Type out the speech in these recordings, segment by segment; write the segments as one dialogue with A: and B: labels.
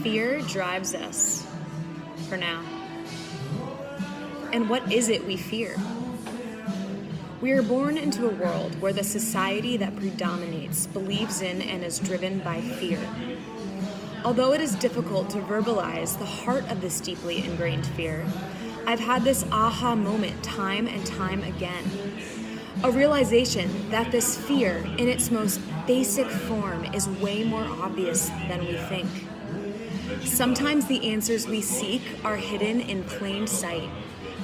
A: Fear drives us, for now. And what is it we fear? We are born into a world where the society that predominates believes in and is driven by fear. Although it is difficult to verbalize the heart of this deeply ingrained fear, I've had this aha moment time and time again. A realization that this fear, in its most basic form, is way more obvious than we think. Sometimes the answers we seek are hidden in plain sight,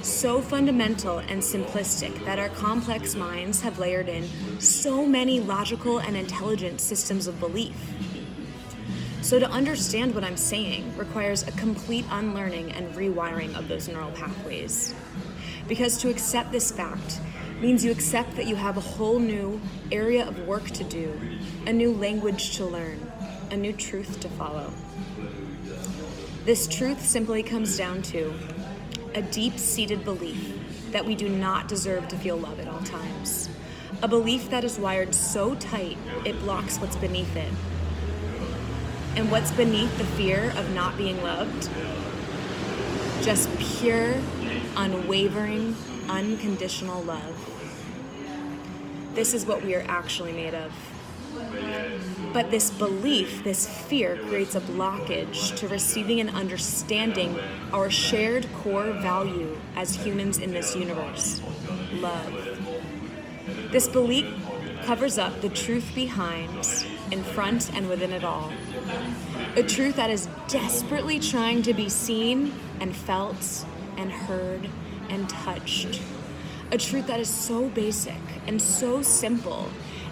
A: so fundamental and simplistic that our complex minds have layered in so many logical and intelligent systems of belief. So to understand what I'm saying requires a complete unlearning and rewiring of those neural pathways. Because to accept this fact means you accept that you have a whole new area of work to do, a new language to learn, a new truth to follow. This truth simply comes down to a deep-seated belief that we do not deserve to feel love at all times. A belief that is wired so tight it blocks what's beneath it. And what's beneath the fear of not being loved? Just pure, unwavering, unconditional love. This is what we are actually made of. But this belief, this fear, creates a blockage to receiving and understanding our shared core value as humans in this universe, love. This belief covers up the truth behind, in front, and within it all. A truth that is desperately trying to be seen and felt and heard and touched. A truth that is so basic and so simple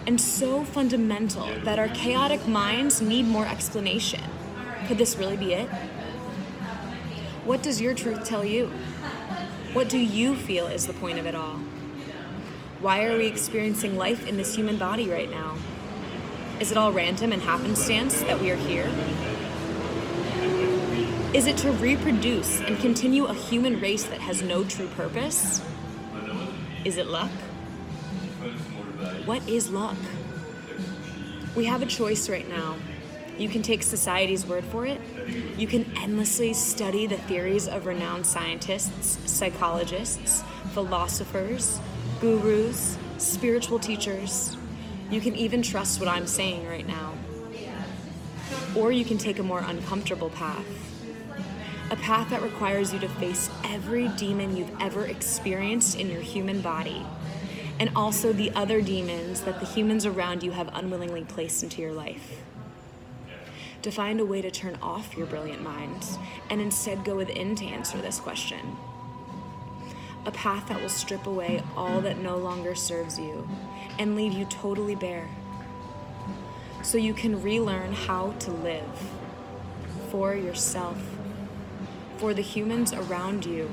A: and so fundamental that our chaotic minds need more explanation. Could this really be it? What does your truth tell you? What do you feel is the point of it all? Why are we experiencing life in this human body right now? Is it all random and happenstance that we are here? Is it to reproduce and continue a human race that has no true purpose? Is it luck? What is luck? We have a choice right now. You can take society's word for it. You can endlessly study the theories of renowned scientists, psychologists, philosophers, gurus, spiritual teachers. You can even trust what I'm saying right now. Or you can take a more uncomfortable path. A path that requires you to face every demon you've ever experienced in your human body, and also the other demons that the humans around you have unwillingly placed into your life. To find a way to turn off your brilliant mind and instead go within to answer this question. A path that will strip away all that no longer serves you and leave you totally bare, so you can relearn how to live for yourself, for the humans around you,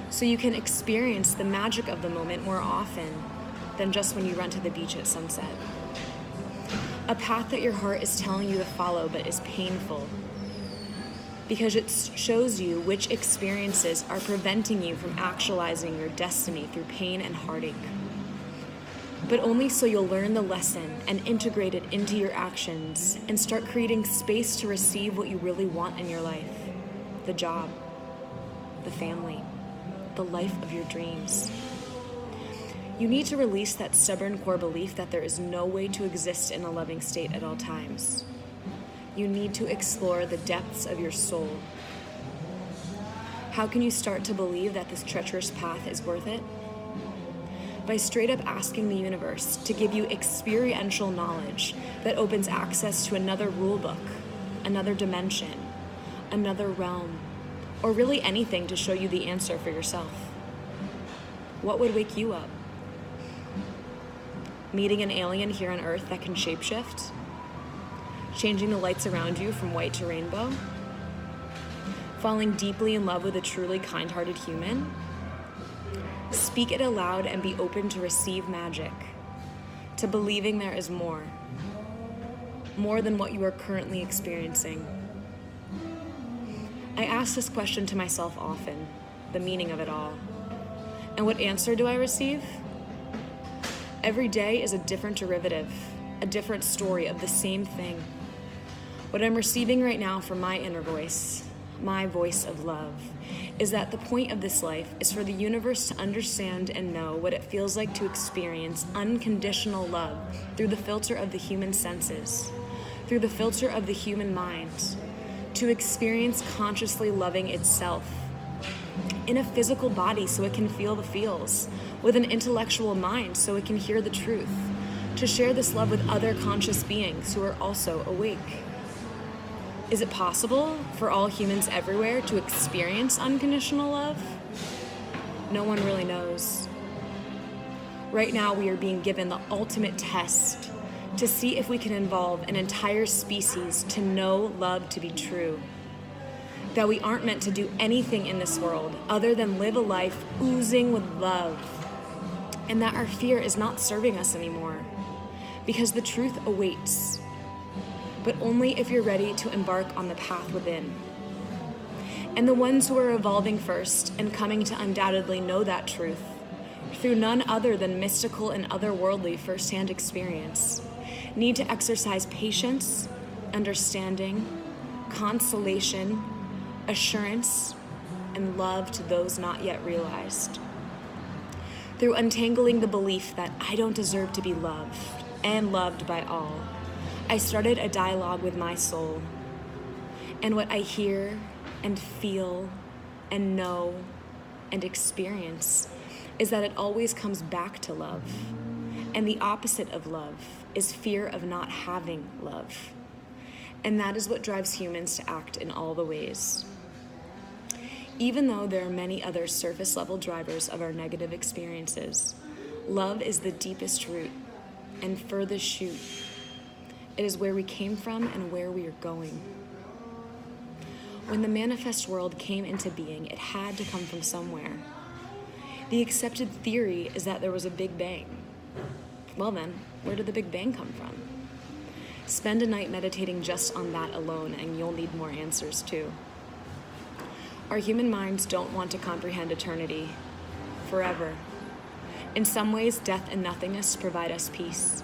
A: so you can experience the magic of the moment more often than just when you run to the beach at sunset. A path that your heart is telling you to follow but is painful, because it shows you which experiences are preventing you from actualizing your destiny through pain and heartache. But only so you'll learn the lesson and integrate it into your actions and start creating space to receive what you really want in your life. The job, the family, the life of your dreams. You need to release that stubborn core belief that there is no way to exist in a loving state at all times. You need to explore the depths of your soul. How can you start to believe that this treacherous path is worth it? By straight up asking the universe to give you experiential knowledge that opens access to another rule book, another dimension, another realm, or really anything to show you the answer for yourself. What would wake you up? Meeting an alien here on Earth that can shapeshift? Changing the lights around you from white to rainbow? Falling deeply in love with a truly kind-hearted human? Speak it aloud and be open to receive magic, to believing there is more than what you are currently experiencing. I ask this question to myself often, the meaning of it all. And what answer do I receive? Every day is a different derivative, a different story of the same thing. What I'm receiving right now from my inner voice, my voice of love, is that the point of this life is for the universe to understand and know what it feels like to experience unconditional love through the filter of the human senses, through the filter of the human mind, to experience consciously loving itself in a physical body so it can feel the feels, with an intellectual mind so it can hear the truth, to share this love with other conscious beings who are also awake. Is it possible for all humans everywhere to experience unconditional love? No one really knows. Right now, we are being given the ultimate test to see if we can involve an entire species to know love to be true. That we aren't meant to do anything in this world other than live a life oozing with love. And that our fear is not serving us anymore, because the truth awaits. But only if you're ready to embark on the path within. And the ones who are evolving first and coming to undoubtedly know that truth through none other than mystical and otherworldly firsthand experience need to exercise patience, understanding, consolation, assurance, and love to those not yet realized. Through untangling the belief that I don't deserve to be loved and loved by all, I started a dialogue with my soul, and what I hear and feel and know and experience is that it always comes back to love, and the opposite of love is fear of not having love, and that is what drives humans to act in all the ways. Even though there are many other surface-level drivers of our negative experiences, love is the deepest root and furthest shoot. It is where we came from and where we are going. When the manifest world came into being, it had to come from somewhere. The accepted theory is that there was a Big Bang. Well then, where did the Big Bang come from? Spend a night meditating just on that alone, and you'll need more answers too. Our human minds don't want to comprehend eternity, forever. In some ways, death and nothingness provide us peace.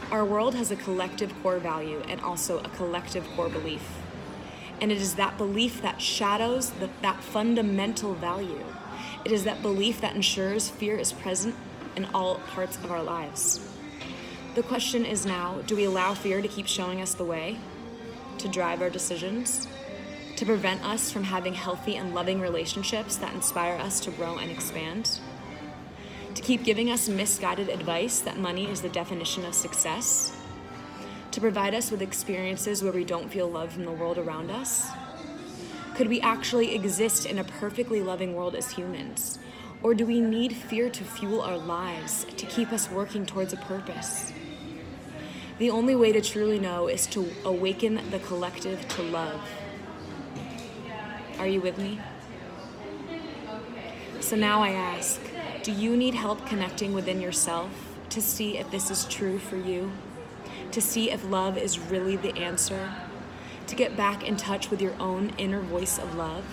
A: Our world has a collective core value and also a collective core belief. And it is that belief that shadows that fundamental value. It is that belief that ensures fear is present in all parts of our lives. The question is now, do we allow fear to keep showing us the way, to drive our decisions, to prevent us from having healthy and loving relationships that inspire us to grow and expand? To keep giving us misguided advice that money is the definition of success? To provide us with experiences where we don't feel love from the world around us? Could we actually exist in a perfectly loving world as humans? Or do we need fear to fuel our lives, to keep us working towards a purpose? The only way to truly know is to awaken the collective to love. Are you with me? So now I ask, do you need help connecting within yourself to see if this is true for you? To see if love is really the answer? To get back in touch with your own inner voice of love?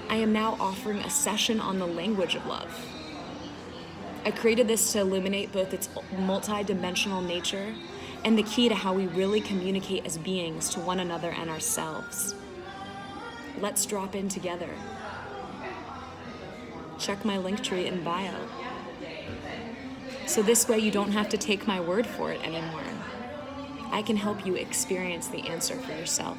A: I am now offering a session on the language of love. I created this to illuminate both its multi-dimensional nature and the key to how we really communicate as beings to one another and ourselves. Let's drop in together. Check my link tree in bio. So this way you don't have to take my word for it anymore. I can help you experience the answer for yourself.